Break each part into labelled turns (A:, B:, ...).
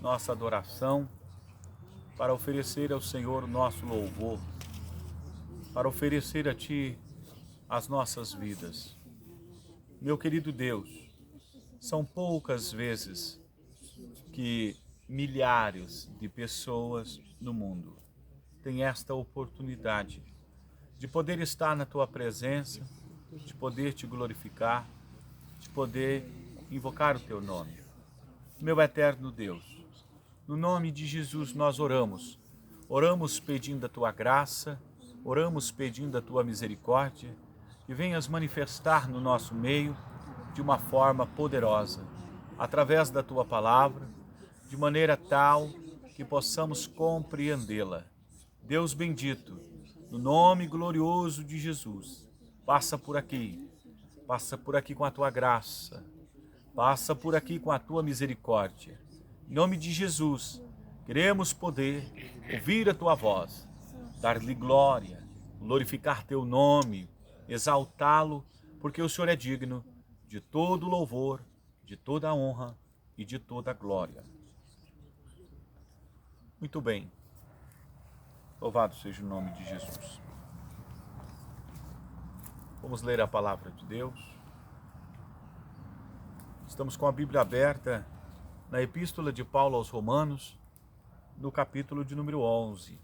A: nossa adoração, para oferecer ao Senhor o nosso louvor, para oferecer a Ti as nossas vidas. Meu querido Deus, são poucas vezes que milhares de pessoas no mundo têm esta oportunidade de poder estar na Tua presença, de poder Te glorificar, de poder invocar o Teu nome. Meu eterno Deus, no nome de Jesus nós oramos. Oramos pedindo a Tua graça, oramos pedindo a Tua misericórdia, que venhas manifestar no nosso meio de uma forma poderosa, através da Tua palavra, de maneira tal que possamos compreendê-la. Deus bendito, no nome glorioso de Jesus, passa por aqui com a Tua graça, passa por aqui com a Tua misericórdia. Em nome de Jesus, queremos poder ouvir a Tua voz, dar-lhe glória, glorificar Teu nome, exaltá-lo, porque o Senhor é digno de todo louvor, de toda honra e de toda glória. Muito bem. Louvado seja o nome de Jesus. Vamos ler a palavra de Deus. Estamos com a Bíblia aberta na Epístola de Paulo aos Romanos, no capítulo de número 11.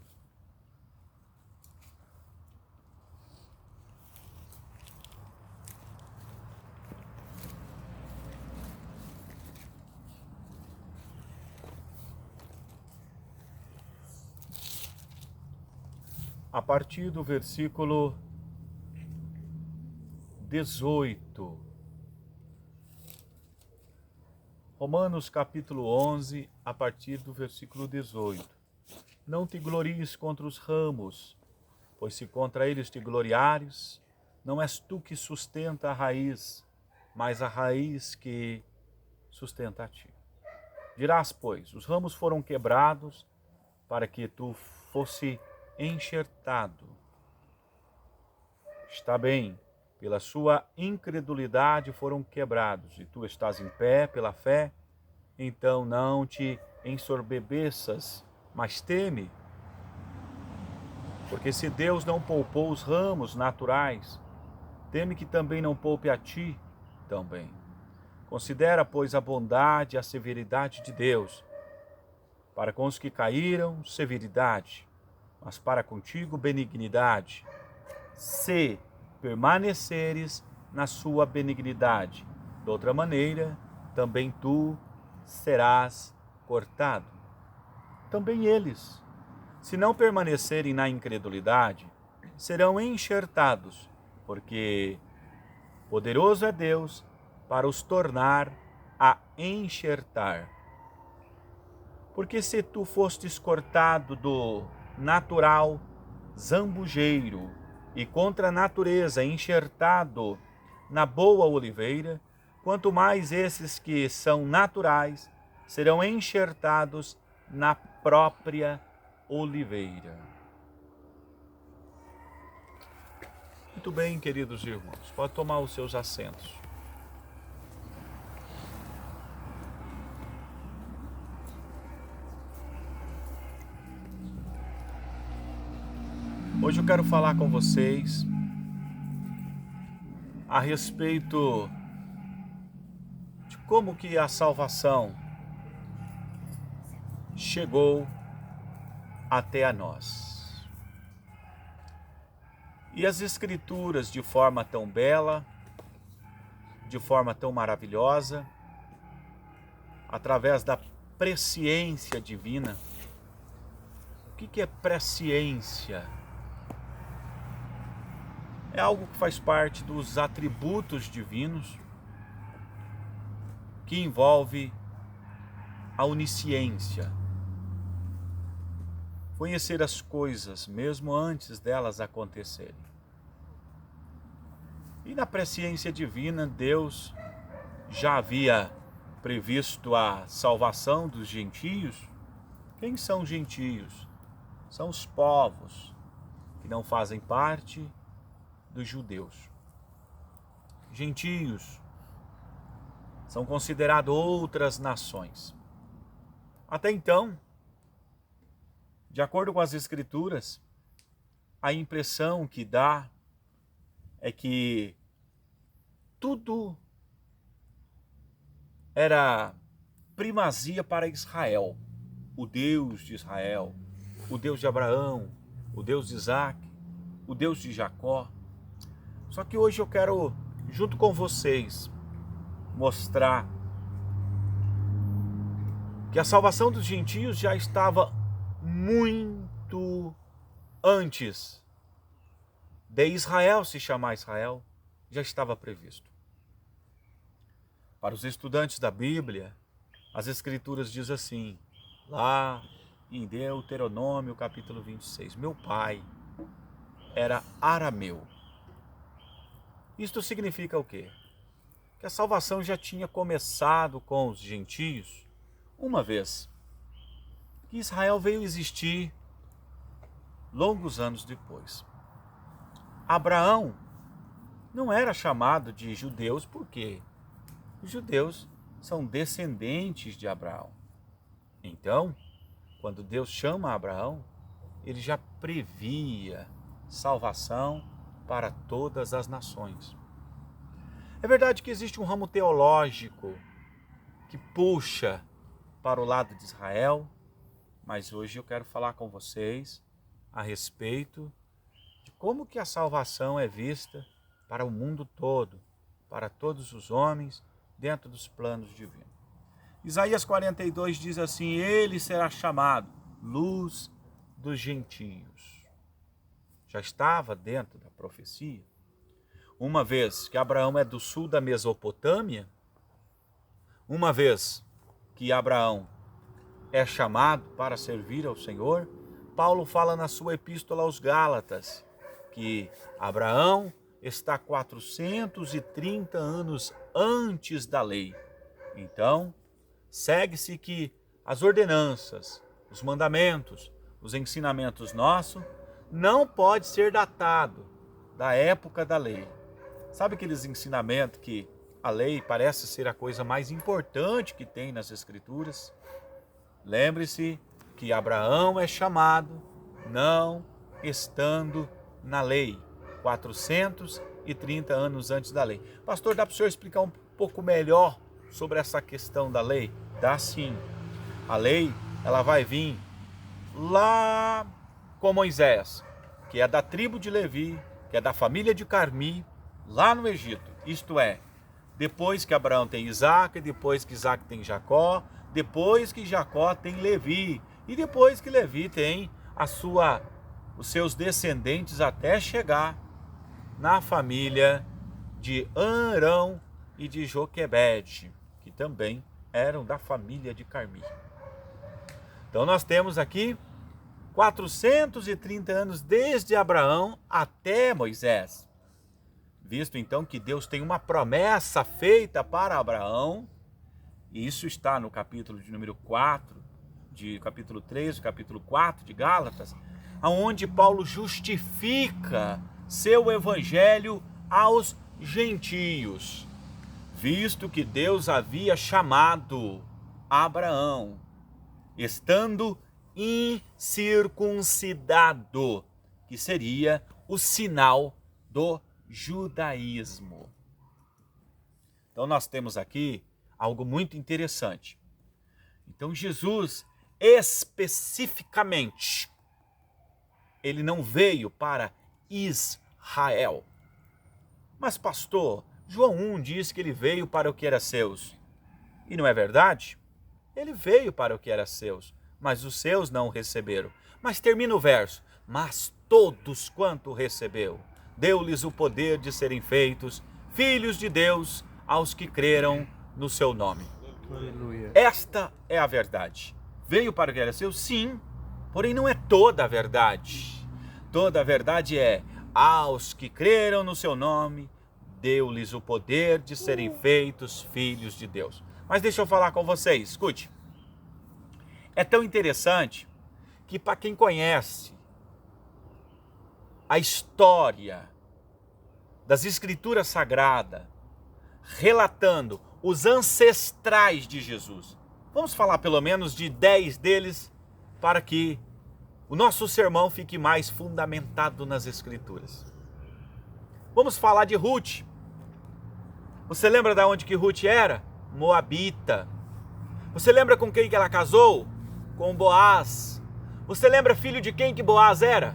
A: A partir do versículo 18. Romanos capítulo 11, a partir do versículo 18. Não te glories contra os ramos, pois se contra eles te gloriares, não és tu que sustenta a raiz, mas a raiz que sustenta a ti. Dirás, pois, os ramos foram quebrados para que tu fosse enxertado. Está bem, pela sua incredulidade foram quebrados, e tu estás em pé pela fé, então não te ensorbebeças, mas teme. Porque se Deus não poupou os ramos naturais, teme que também não poupe a ti também. Considera, pois, a bondade e a severidade de Deus. Para com os que caíram, severidade, mas para contigo, benignidade. Se permaneceres na sua benignidade, de outra maneira, também tu serás cortado. Também eles, se não permanecerem na incredulidade, serão enxertados, porque poderoso é Deus para os tornar a enxertar. Porque se tu fostes cortado do natural zambujeiro e contra a natureza enxertado na boa oliveira, quanto mais esses que são naturais serão enxertados na própria oliveira. Muito bem, queridos irmãos, pode tomar os seus assentos. Hoje eu quero falar com vocês a respeito de como que a salvação chegou até a nós. E as Escrituras, de forma tão bela, de forma tão maravilhosa, através da presciência divina. O que é presciência? É algo que faz parte dos atributos divinos, que envolve a onisciência. Conhecer as coisas mesmo antes delas acontecerem. E na presciência divina, Deus já havia previsto a salvação dos gentios. Quem são os gentios? São os povos que não fazem parte dos judeus. Gentios são considerados outras nações. Até então, de acordo com as Escrituras, a impressão que dá é que tudo era primazia para Israel. O Deus de Israel, o Deus de Abraão, o Deus de Isaac, o Deus de Jacó. Só que hoje eu quero, junto com vocês, mostrar que a salvação dos gentios já estava muito antes de Israel se chamar Israel, já estava previsto. Para os estudantes da Bíblia, as Escrituras dizem assim, lá em Deuteronômio capítulo 26, meu pai era arameu. Isto significa o quê? Que a salvação já tinha começado com os gentios, uma vez que Israel veio existir longos anos depois. Abraão não era chamado de judeus porque os judeus são descendentes de Abraão. Então, quando Deus chama Abraão, ele já previa salvação para todas as nações. É verdade que existe um ramo teológico que puxa para o lado de Israel, mas hoje eu quero falar com vocês a respeito de como que a salvação é vista para o mundo todo, para todos os homens, dentro dos planos divinos. Isaías 42 diz assim, ele será chamado luz dos gentios. Já estava dentro da profecia. Uma vez que Abraão é do sul da Mesopotâmia, uma vez que Abraão é chamado para servir ao Senhor, Paulo fala na sua epístola aos Gálatas que Abraão está 430 anos antes da lei. Então, segue-se que as ordenanças, os mandamentos, os ensinamentos nossos não pode ser datado da época da lei. Sabe aqueles ensinamentos que a lei parece ser a coisa mais importante que tem nas Escrituras? Lembre-se que Abraão é chamado não estando na lei, 430 anos antes da lei. Pastor, dá para o senhor explicar um pouco melhor sobre essa questão da lei? Dá sim. A lei, ela vai vir lá com Moisés, que é da tribo de Levi, que é da família de Carmi, lá no Egito. Isto é, depois que Abraão tem Isaac, depois que Isaac tem Jacó, depois que Jacó tem Levi, e depois que Levi tem os seus descendentes até chegar na família de Arão e de Joquebede, que também eram da família de Carmi. Então nós temos aqui 430 anos desde Abraão até Moisés. Visto então que Deus tem uma promessa feita para Abraão, e isso está no capítulo de número 4, capítulo 3, capítulo 4 de Gálatas, onde Paulo justifica seu evangelho aos gentios, visto que Deus havia chamado Abraão, estando incircuncidado, que seria o sinal do judaísmo. Então nós temos aqui algo muito interessante. Então Jesus, especificamente, ele não veio para Israel. Mas pastor, João 1 diz que ele veio para o que era seus. E não é verdade? Ele veio para o que era seus, mas os seus não o receberam. Mas termina o verso, mas todos quanto recebeu, deu-lhes o poder de serem feitos filhos de Deus aos que creram no seu nome. Aleluia. Esta é a verdade. Veio para o que era seu? Sim, porém não é toda a verdade. Toda a verdade é, aos que creram no seu nome, deu-lhes o poder de serem feitos filhos de Deus. Mas deixa eu falar com vocês, escute. É tão interessante que para quem conhece a história das Escrituras Sagradas, relatando os ancestrais de Jesus, Vamos falar pelo menos de 10 deles para que o nosso sermão fique mais fundamentado nas Escrituras. Vamos falar de Ruth. Você lembra de onde que Ruth era? Moabita. Você lembra com quem que ela casou? Com Boaz. Você lembra filho de quem que Boaz era?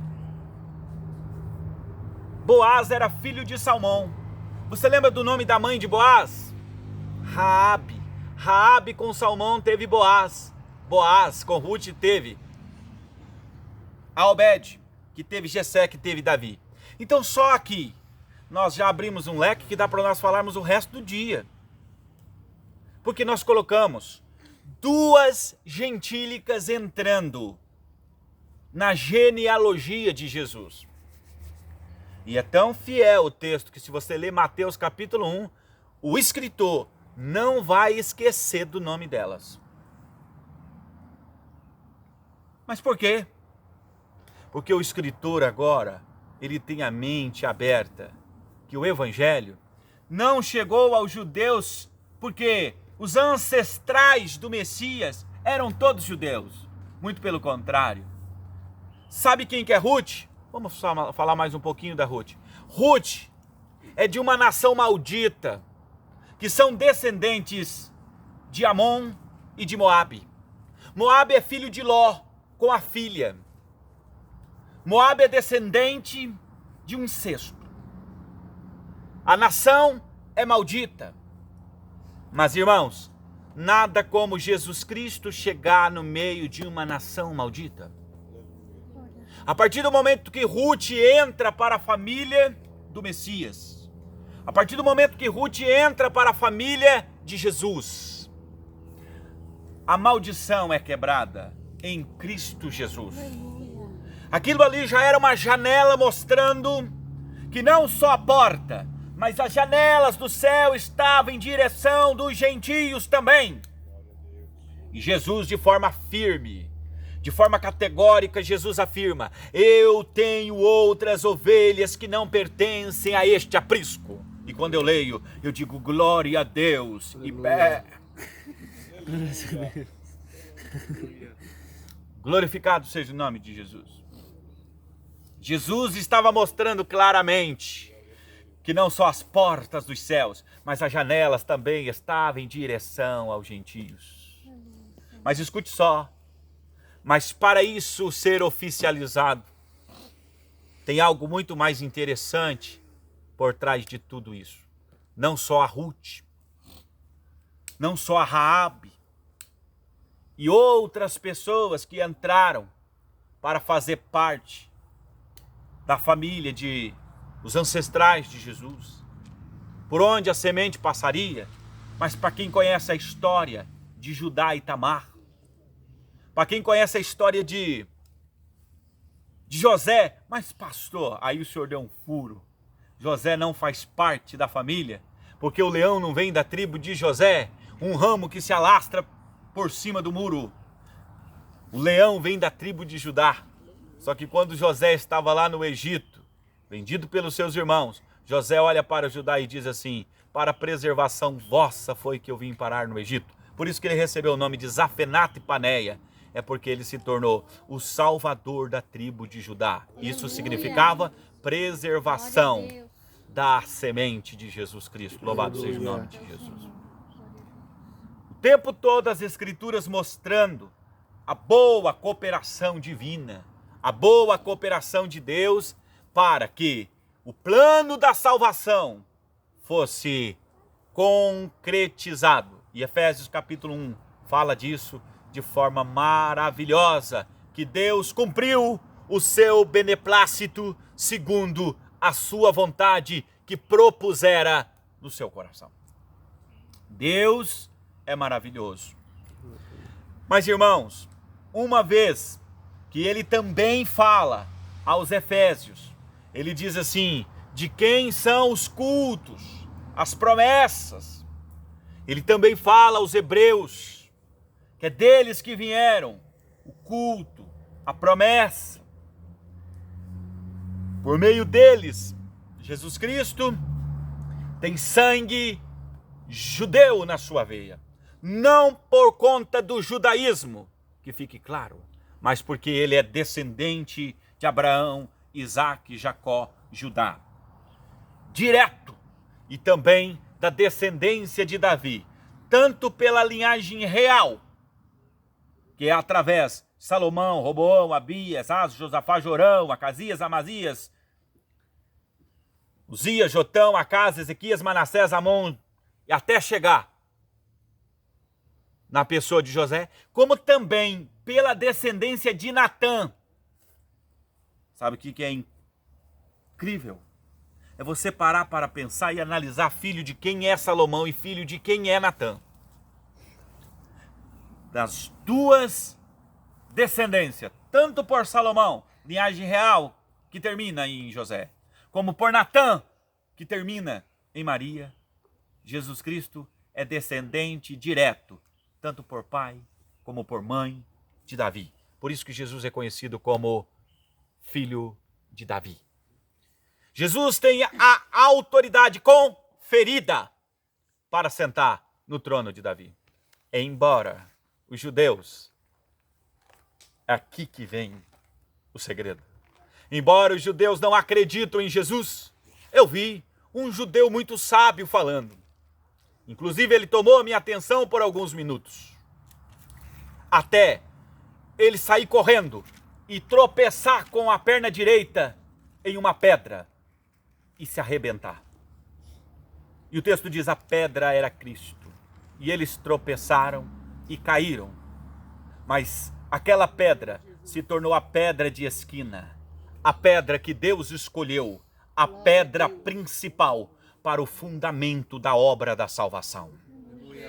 A: Boaz era filho de Salmão. Você lembra do nome da mãe de Boaz? Raabe. Raabe com Salmão teve Boaz. Boaz com Ruth teve Obed, que teve Jessé, que teve Davi. Então só aqui nós já abrimos um leque que dá para nós falarmos o resto do dia. Porque nós colocamos 2 gentílicas entrando na genealogia de Jesus. E é tão fiel o texto que se você ler Mateus capítulo 1, o escritor não vai esquecer do nome delas. Mas por quê? Porque o escritor agora, ele tem a mente aberta, que o evangelho não chegou aos judeus porque os ancestrais do Messias eram todos judeus. Muito pelo contrário. Sabe quem que é Ruth? Vamos falar mais um pouquinho da Ruth. Ruth é de uma nação maldita, que são descendentes de Amon e de Moabe. Moabe é filho de Ló, com a filha. Moabe é descendente de um incesto. A nação é maldita. Mas, irmãos, nada como Jesus Cristo chegar no meio de uma nação maldita. A partir do momento que Ruth entra para a família do Messias, a partir do momento que Ruth entra para a família de Jesus, a maldição é quebrada em Cristo Jesus. Aquilo ali já era uma janela mostrando que não só a porta, mas as janelas do céu estavam em direção dos gentios também. E Jesus, de forma firme, de forma categórica, Jesus afirma: eu tenho outras ovelhas que não pertencem a este aprisco. E quando eu leio, eu digo glória a Deus.
B: Aleluia.
A: Glorificado seja o nome de Jesus. Jesus estava mostrando claramente que não só as portas dos céus, mas as janelas também estavam em direção aos gentios. Mas escute só, mas para isso ser oficializado, tem algo muito mais interessante por trás de tudo isso. Não só a Ruth, não só a Raabe e outras pessoas que entraram para fazer parte da família de os ancestrais de Jesus, por onde a semente passaria. Mas para quem conhece a história de Judá e Tamar, para quem conhece a história de José, mas pastor, aí o senhor deu um furo. José não faz parte da família, porque o leão não vem da tribo de José, um ramo que se alastra por cima do muro. O leão vem da tribo de Judá. Só que quando José estava lá no Egito, vendido pelos seus irmãos, José olha para Judá e diz assim: para preservação vossa foi que eu vim parar no Egito. Por isso que ele recebeu o nome de Zafenate Paneia. É porque ele se tornou o salvador da tribo de Judá. Isso significava preservação da semente de Jesus Cristo. Louvado seja o nome de Jesus. O tempo todo as Escrituras mostrando a boa cooperação divina, a boa cooperação de Deus para que o plano da salvação fosse concretizado. E Efésios capítulo 1 fala disso de forma maravilhosa, que Deus cumpriu o seu beneplácito segundo a sua vontade que propusera no seu coração. Deus é maravilhoso. Mas, irmãos, uma vez que ele também fala aos Efésios, ele diz assim: de quem são os cultos, as promessas. Ele também fala aos Hebreus, que é deles que vieram o culto, a promessa. Por meio deles, Jesus Cristo tem sangue judeu na sua veia. não por conta do judaísmo, que fique claro, mas porque ele é descendente de Abraão, Isaque, Jacó, Judá. Direto, e também da descendência de Davi, tanto pela linhagem real, que é através de Salomão, Roboão, Abias, Asa, Josafá, Jorão, Acasias, Amazias, Uzias, Jotão, Acas, Ezequias, Manassés, Amon, e até chegar na pessoa de José, como também pela descendência de Natã. Sabe o que é incrível? É você parar para pensar e analisar filho de quem é Salomão e filho de quem é Natã. Das duas descendências, tanto por Salomão, linhagem real, que termina em José, como por Natã, que termina em Maria, Jesus Cristo é descendente direto, tanto por pai como por mãe de Davi. Por isso que Jesus é conhecido como filho de Davi. Jesus tem a autoridade conferida para sentar no trono de Davi. Embora os judeus, é aqui que vem o segredo. Embora os judeus não acreditam em Jesus, eu vi um judeu muito sábio falando. Inclusive ele tomou a minha atenção por alguns minutos. Até ele sair correndo e tropeçar com a perna direita em uma pedra e se arrebentar. E o texto diz: a pedra era Cristo. E eles tropeçaram e caíram. Mas aquela pedra se tornou a pedra de esquina, a pedra que Deus escolheu, a pedra principal para o fundamento da obra da salvação.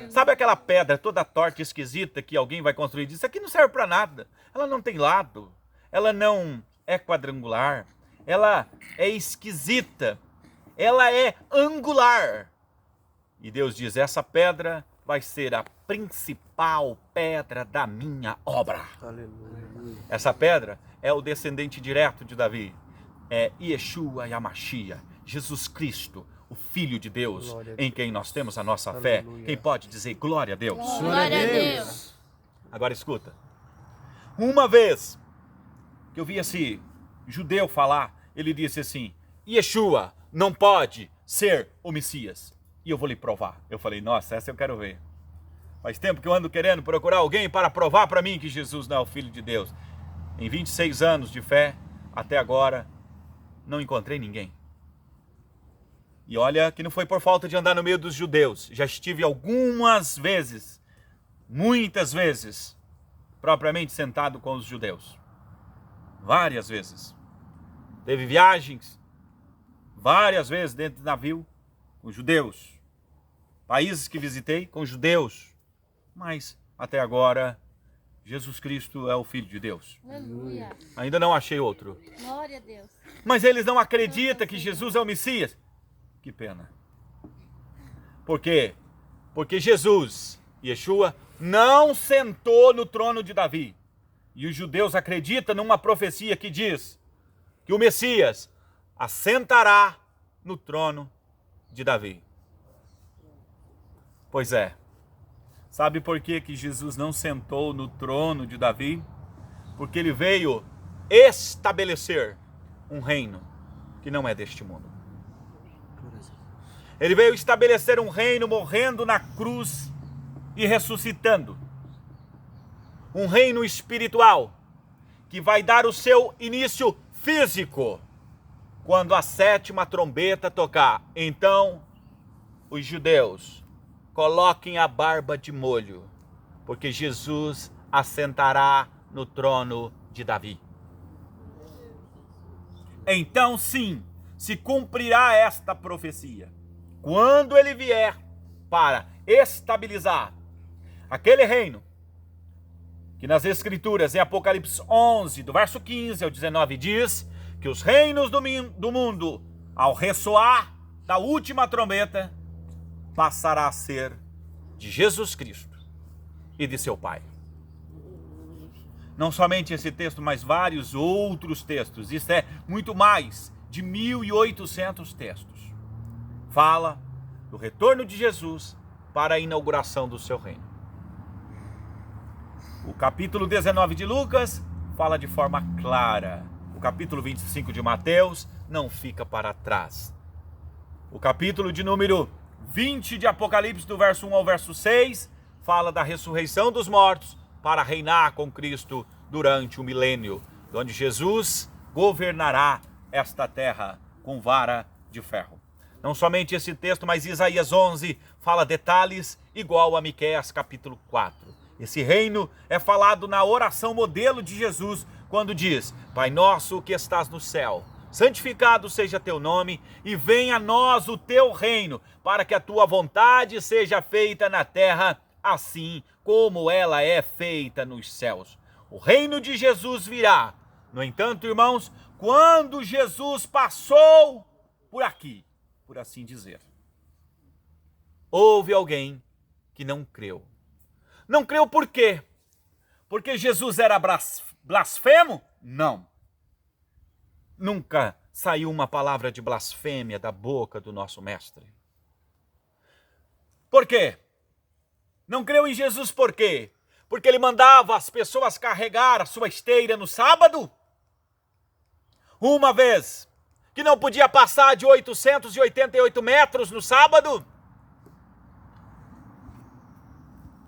A: Sabe aquela pedra toda torta e esquisita que alguém vai construir e diz: isso aqui não serve para nada, ela não tem lado, ela não é quadrangular, ela é esquisita, ela é angular. E Deus diz: essa pedra vai ser a principal pedra da minha obra. Aleluia. Essa pedra é o descendente direto de Davi, é Yeshua Yamashia, Jesus Cristo, o Filho de Deus, em quem nós temos a nossa fé. Quem pode dizer glória a Deus?
B: Glória a Deus.
A: Agora escuta. Uma vez que eu vi esse judeu falar, ele disse assim: Yeshua não pode ser o Messias. E eu vou lhe provar. Eu falei: nossa, essa eu quero ver. Faz tempo que eu ando querendo procurar alguém para provar para mim que Jesus não é o Filho de Deus. Em 26 anos de fé, até agora, não encontrei ninguém. E olha que não foi por falta de andar no meio dos judeus. Já estive algumas vezes, muitas vezes, propriamente sentado com os judeus. Várias vezes. Teve viagens, várias vezes dentro do navio, com judeus. Países que visitei com judeus. Mas, até agora, Jesus Cristo é o Filho de Deus.
B: Aleluia.
A: Ainda não achei outro.
B: Glória a Deus.
A: Mas eles não acreditam que Jesus é o Messias. Que pena. Por quê? Porque Jesus, Yeshua, não sentou no trono de Davi. E os judeus acreditam numa profecia que diz que o Messias assentará no trono de Davi. Pois é. Sabe por que Jesus não sentou no trono de Davi? Porque ele veio estabelecer um reino que não é deste mundo. Ele veio estabelecer um reino morrendo na cruz e ressuscitando. Um reino espiritual que vai dar o seu início físico quando a 7ª trombeta tocar. Então, os judeus, coloquem a barba de molho, porque Jesus assentará no trono de Davi. Então, sim, se cumprirá esta profecia. Quando ele vier para estabilizar aquele reino, que nas Escrituras, em Apocalipse 11, do verso 15 ao 19, diz que os reinos do mundo, ao ressoar da última trombeta, passará a ser de Jesus Cristo e de seu Pai. Não somente esse texto, mas vários outros textos. Isso é muito mais de 1.800 textos. Fala do retorno de Jesus para a inauguração do seu reino. O capítulo 19 de Lucas fala de forma clara. O capítulo 25 de Mateus não fica para trás. O capítulo de número 20 de Apocalipse, do verso 1 ao verso 6, fala da ressurreição dos mortos para reinar com Cristo durante o milênio, onde Jesus governará esta terra com vara de ferro. Não somente esse texto, mas Isaías 11 fala detalhes igual a Miqueias capítulo 4. Esse reino é falado na oração modelo de Jesus, quando diz: Pai nosso que estás no céu, santificado seja teu nome, e venha a nós o teu reino, para que a tua vontade seja feita na terra, assim como ela é feita nos céus. O reino de Jesus virá. No entanto, irmãos, quando Jesus passou por aqui, por assim dizer, houve alguém que não creu. Não creu por quê? Porque Jesus era blasfemo? Não. Nunca saiu uma palavra de blasfêmia da boca do nosso mestre. Por quê? Não creu em Jesus por quê? Porque ele mandava as pessoas carregar a sua esteira no sábado? Uma vez que não podia passar de 888 metros no sábado?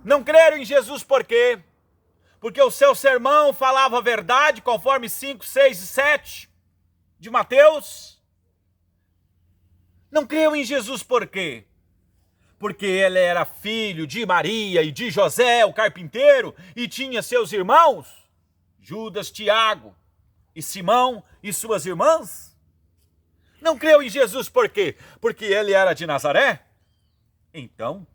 A: Não creram em Jesus por quê? Porque o seu sermão falava a verdade, conforme 5, 6 e 7 de Mateus? Não creu em Jesus por quê? Porque ele era filho de Maria e de José, o carpinteiro, e tinha seus irmãos, Judas, Tiago e Simão e suas irmãs? Não creu em Jesus por quê? Porque ele era de Nazaré? Então,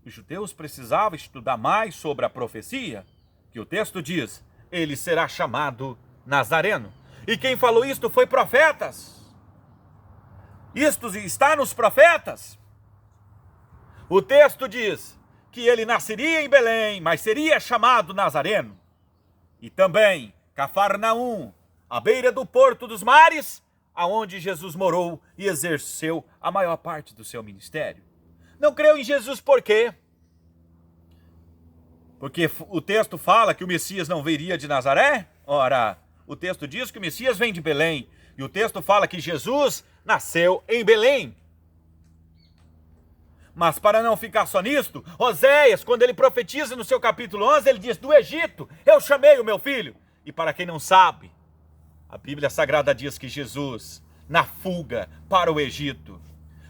A: os judeus precisavam estudar mais sobre a profecia, que o texto diz: ele será chamado Nazareno. E quem falou isto foi profetas. Isto está nos profetas. O texto diz que ele nasceria em Belém, mas seria chamado Nazareno. E também Cafarnaum, à beira do Porto dos Mares, aonde Jesus morou e exerceu a maior parte do seu ministério. Não creu em Jesus por quê? Porque o texto fala que o Messias não viria de Nazaré? Ora, o texto diz que o Messias vem de Belém. E o texto fala que Jesus nasceu em Belém. Mas para não ficar só nisto, Oséias, quando ele profetiza no seu capítulo 11, ele diz: do Egito eu chamei o meu filho. E para quem não sabe, a Bíblia Sagrada diz que Jesus, na fuga para o Egito,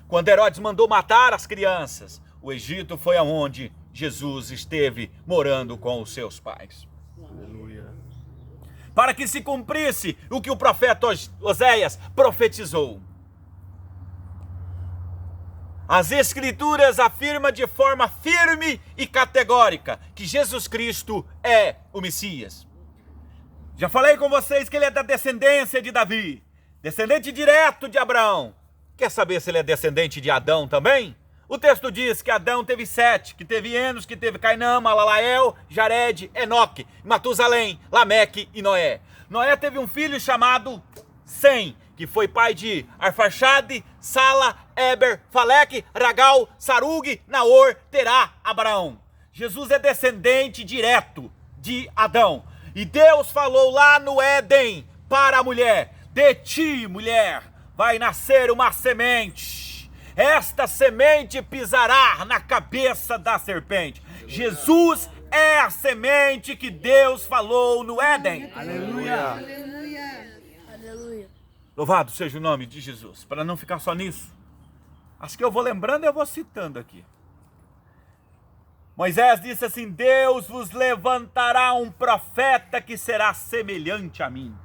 A: quando Herodes mandou matar as crianças, o Egito foi aonde Jesus esteve morando com os seus pais. Aleluia. Para que se cumprisse o que o profeta Oséias profetizou. As Escrituras afirmam de forma firme e categórica que Jesus Cristo é o Messias. Já falei com vocês que ele é da descendência de Davi, descendente direto de Abraão. Quer saber se ele é descendente de Adão também? O texto diz que Adão teve Sete, que teve Enos, que teve Cainã, Malalael, Jared, Enoque, Matusalém, Lameque e Noé. Noé teve um filho chamado Sem, que foi pai de Arfaxade, Sala, Eber, Faleque, Ragal, Sarug, Naor, Terá, Abraão. Jesus é descendente direto de Adão. E Deus falou lá no Éden para a mulher: de ti, mulher, vai nascer uma semente. Esta semente pisará na cabeça da serpente. Jesus é a semente que Deus falou no Éden.
B: Aleluia. Aleluia. Aleluia.
A: Louvado seja o nome de Jesus. Para não ficar só nisso, acho que eu vou lembrando e eu vou citando aqui. Moisés disse assim: Deus vos levantará um profeta que será semelhante a mim.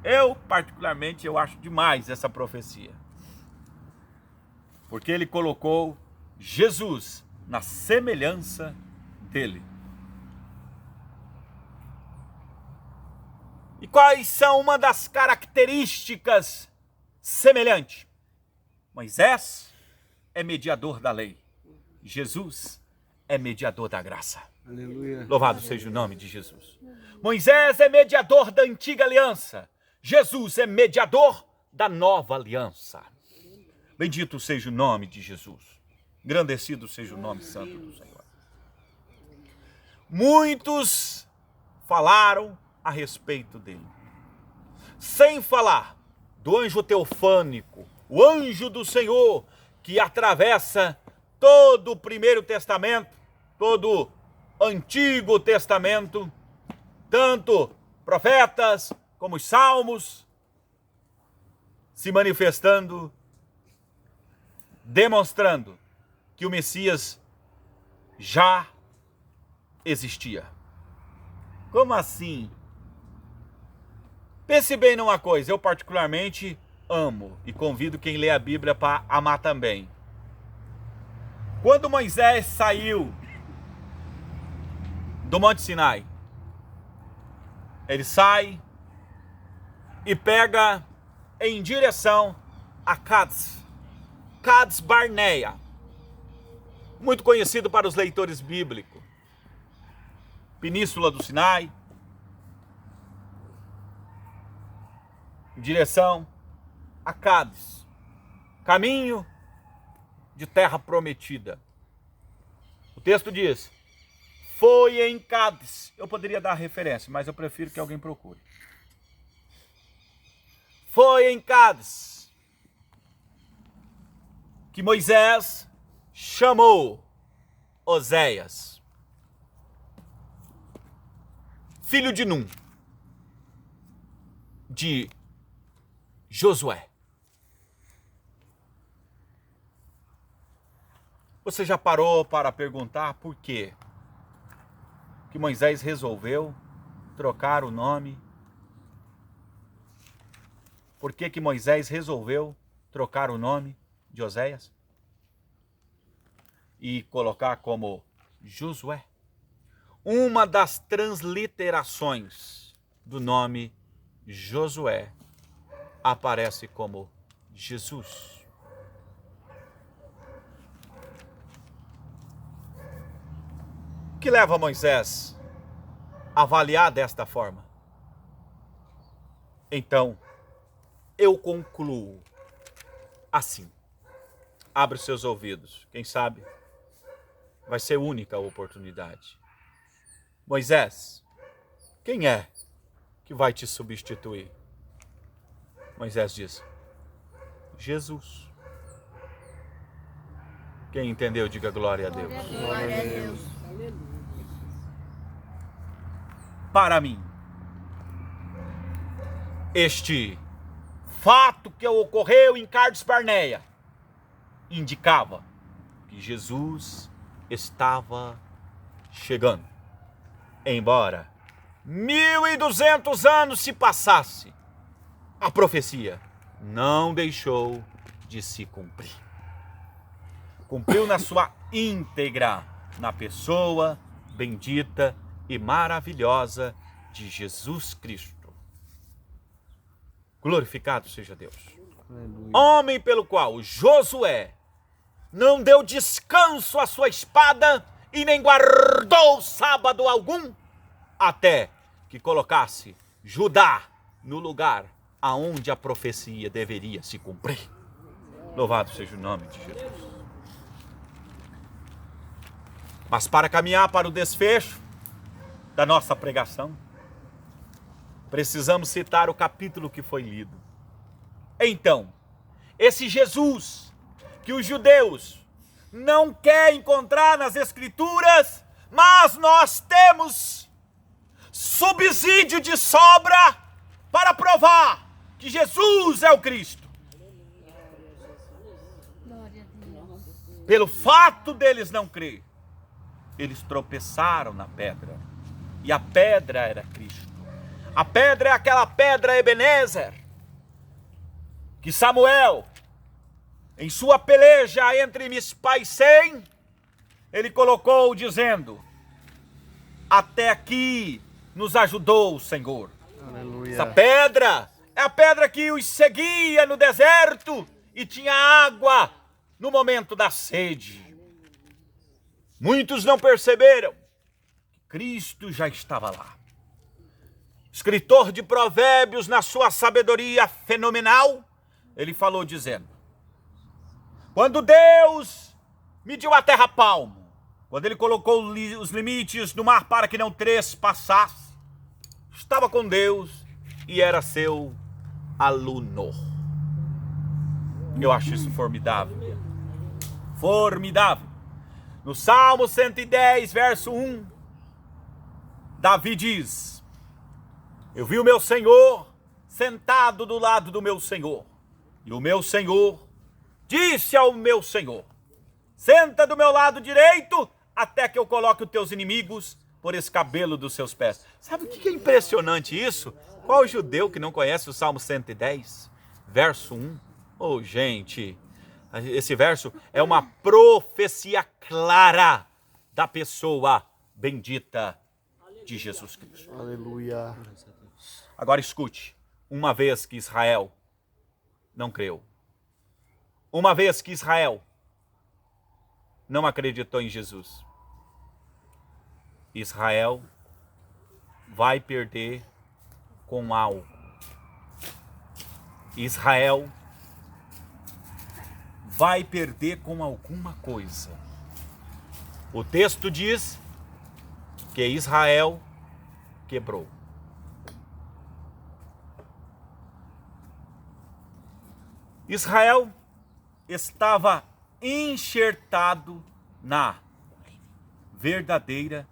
A: Eu, particularmente, eu acho demais essa profecia. Porque ele colocou Jesus na semelhança dele. E quais são uma das características semelhantes? Moisés é mediador da lei. Jesus é mediador da graça.
C: Aleluia.
A: Louvado seja o nome de Jesus. Moisés é mediador da antiga aliança. Jesus é mediador da nova aliança. Bendito seja o nome de Jesus. Engrandecido seja o nome santo do Senhor. Muitos falaram a respeito dele. Sem falar do anjo teofânico, o anjo do Senhor, que atravessa todo o Primeiro Testamento, todo o Antigo Testamento, tanto profetas como os salmos, se manifestando, demonstrando que o Messias já existia. Como assim? Pense bem numa coisa, eu particularmente amo e convido quem lê a Bíblia para amar também. Quando Moisés saiu do Monte Sinai, ele sai e pega em direção a Cades Barneia, muito conhecido para os leitores bíblicos, Península do Sinai, em direção a Cádiz, caminho de terra prometida. O texto diz: foi em Cádiz. Eu poderia dar referência, mas eu prefiro que alguém procure. Foi em Cádiz que Moisés chamou Oséias, filho de Num, de Josué. Você já parou para perguntar por quê que Moisés resolveu trocar o nome? Por que Moisés resolveu trocar o nome de Oséias e colocar como Josué? Uma das transliterações do nome Josué aparece como Jesus. O que leva Moisés a avaliar desta forma? Então, eu concluo assim. Abre os seus ouvidos. Quem sabe vai ser única a oportunidade. Moisés, quem é que vai te substituir? Moisés diz: Jesus. Quem entendeu, diga glória a Deus.
B: Glória a Deus.
A: Para mim, este fato que ocorreu em Cades Barneia indicava que Jesus estava chegando. Embora 1200 anos se passasse, a profecia não deixou de se cumprir. Cumpriu na sua íntegra, na pessoa bendita e maravilhosa de Jesus Cristo. Glorificado seja Deus. Aleluia. Homem pelo qual Josué não deu descanso à sua espada e nem guardou sábado algum, até que colocasse Judá no lugar aonde a profecia deveria se cumprir. Louvado seja o nome de Jesus. Mas para caminhar para o desfecho da nossa pregação, precisamos citar o capítulo que foi lido. Então, esse Jesus que os judeus não querem encontrar nas Escrituras, mas nós temos subsídio de sobra para provar que Jesus é o Cristo. Pelo fato deles não crer, eles tropeçaram na pedra. E a pedra era Cristo. A pedra é aquela pedra Ebenezer que Samuel, em sua peleja entre Mispa e Sem, ele colocou dizendo: até aqui nos ajudou o Senhor. Aleluia. Essa pedra é a pedra que os seguia no deserto e tinha água no momento da sede. Muitos não perceberam que Cristo já estava lá. Escritor de Provérbios, na sua sabedoria fenomenal, ele falou dizendo: quando Deus mediu a terra palmo, quando ele colocou os limites do mar para que não trespassasse, estava com Deus e era seu aluno. Eu acho isso formidável. Formidável. No Salmo 110, verso 1, Davi diz: eu vi o meu Senhor sentado do lado do meu Senhor, e o meu Senhor disse ao meu Senhor: senta do meu lado direito, até que eu coloque os teus inimigos por escabelo dos seus pés. Sabe o que é impressionante isso? Qual judeu que não conhece o Salmo 110, verso 1? Oh, gente, esse verso é uma profecia clara da pessoa bendita de Jesus Cristo.
C: Aleluia.
A: Agora escute, uma vez que Israel não creu, uma vez que Israel não acreditou em Jesus, Israel vai perder com algo. Israel vai perder com alguma coisa. O texto diz que Israel quebrou. Israel estava enxertado na verdadeira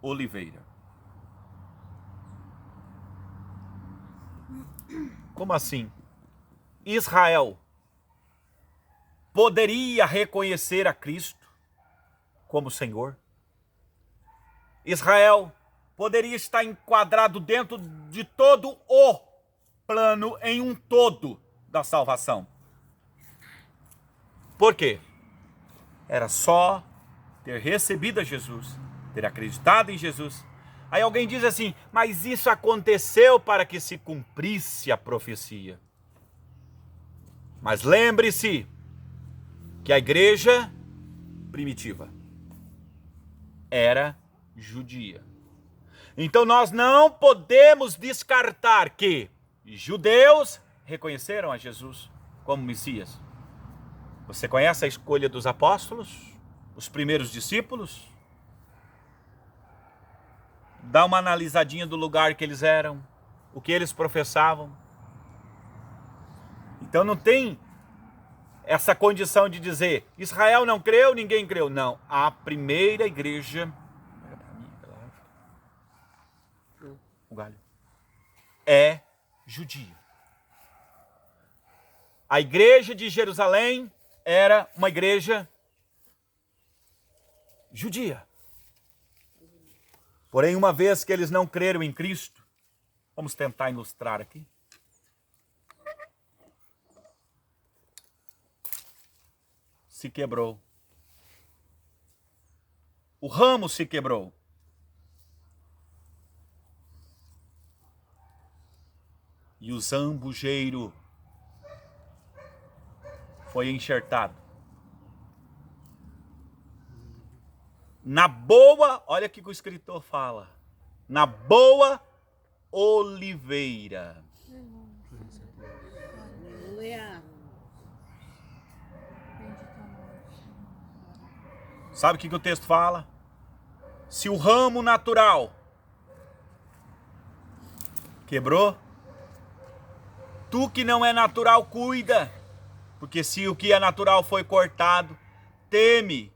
A: oliveira. Como assim? Israel poderia reconhecer a Cristo como Senhor? Israel poderia estar enquadrado dentro de todo o plano, em um todo da salvação. Por quê? Era só ter recebido a Jesus, ter acreditado em Jesus. Aí alguém diz assim: mas isso aconteceu para que se cumprisse a profecia. Mas lembre-se que a igreja primitiva era judia. Então nós não podemos descartar que judeus reconheceram a Jesus como Messias. Você conhece a escolha dos apóstolos, os primeiros discípulos? Dá uma analisadinha do lugar que eles eram, o que eles professavam. Então não tem essa condição de dizer Israel não creu, ninguém creu. Não, a primeira igreja é judia. A igreja de Jerusalém era uma igreja judia. Porém, uma vez que eles não creram em Cristo, vamos tentar ilustrar aqui. Se quebrou. O ramo se quebrou. E o zambujeiro foi enxertado. Na boa, olha o que o escritor fala. Na boa oliveira.
B: Aleluia.
A: Sabe o que o texto fala? Se o ramo natural quebrou, tu que não é natural, cuida. Porque se o que é natural foi cortado, teme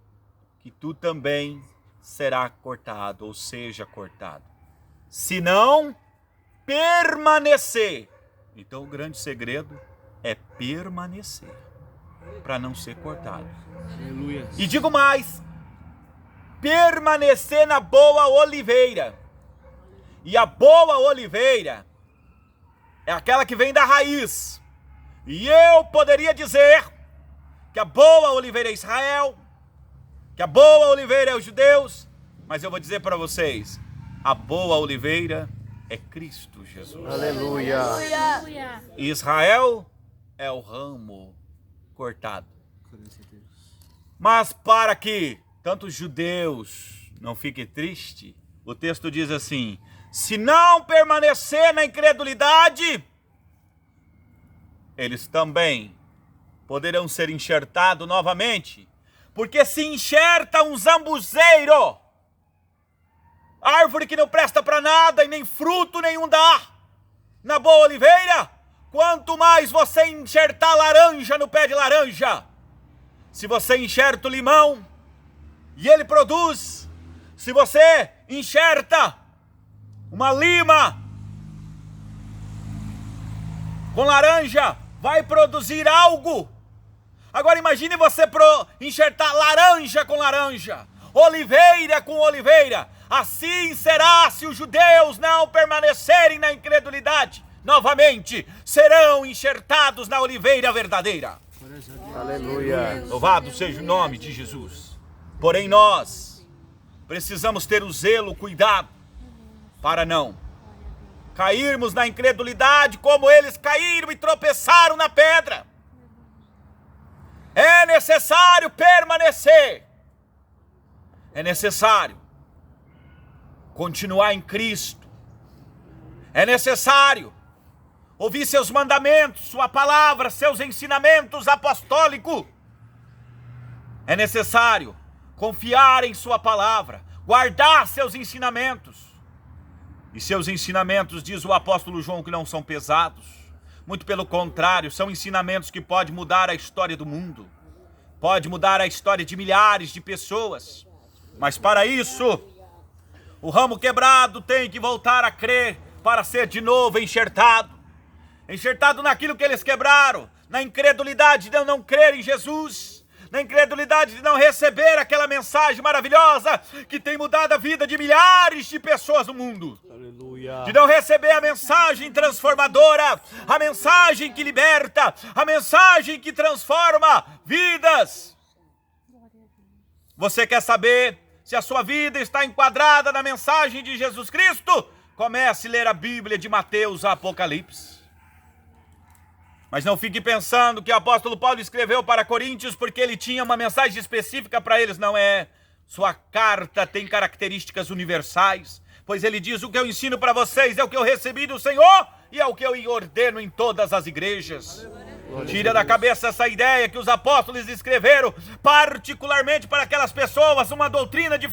A: que tu também será cortado, ou seja cortado. Se não permanecer. Então o grande segredo é permanecer, para não ser cortado.
C: Aleluia.
A: E digo mais, permanecer na boa oliveira. E a boa oliveira é aquela que vem da raiz. E eu poderia dizer que a boa oliveira é Israel, que a boa oliveira é os judeus, mas eu vou dizer para vocês, a boa oliveira é Cristo Jesus.
C: Aleluia.
B: Aleluia.
A: Israel é o ramo cortado. Mas para que tanto os judeus não fiquem tristes, o texto diz assim: se não permanecer na incredulidade, eles também poderão ser enxertados novamente. Porque se enxerta um zambuzeiro, árvore que não presta para nada e nem fruto nenhum dá. Na boa oliveira, quanto mais você enxertar laranja no pé de laranja, se você enxerta o limão e ele produz, se você enxerta uma lima com laranja, vai produzir algo. Agora imagine você enxertar laranja com laranja, oliveira com oliveira. Assim será se os judeus não permanecerem na incredulidade. Novamente serão enxertados na oliveira verdadeira.
C: Aleluia.
A: Louvado seja o nome de Jesus. Porém nós precisamos ter o zelo, o cuidado, para não cairmos na incredulidade como eles caíram e tropeçaram na pedra. É necessário permanecer. É necessário continuar em Cristo. É necessário ouvir seus mandamentos, sua palavra, seus ensinamentos apostólicos. É necessário confiar em sua palavra, guardar seus ensinamentos. E seus ensinamentos, diz o apóstolo João, que não são pesados. Muito pelo contrário, são ensinamentos que podem mudar a história do mundo. Pode mudar a história de milhares de pessoas. Mas para isso, o ramo quebrado tem que voltar a crer para ser de novo enxertado. Enxertado naquilo que eles quebraram, na incredulidade de não crer em Jesus, na incredulidade de não receber aquela mensagem maravilhosa que tem mudado a vida de milhares de pessoas no mundo.
C: Aleluia.
A: De não receber a mensagem transformadora, a mensagem que liberta, a mensagem que transforma vidas. Você quer saber se a sua vida está enquadrada na mensagem de Jesus Cristo? Comece a ler a Bíblia de Mateus a Apocalipse. Mas não fique pensando que o apóstolo Paulo escreveu para Coríntios porque ele tinha uma mensagem específica para eles. Não é. Sua carta tem características universais. Pois ele diz: o que eu ensino para vocês é o que eu recebi do Senhor e é o que eu ordeno em todas as igrejas. Tira da cabeça essa ideia que os apóstolos escreveram particularmente para aquelas pessoas uma doutrina de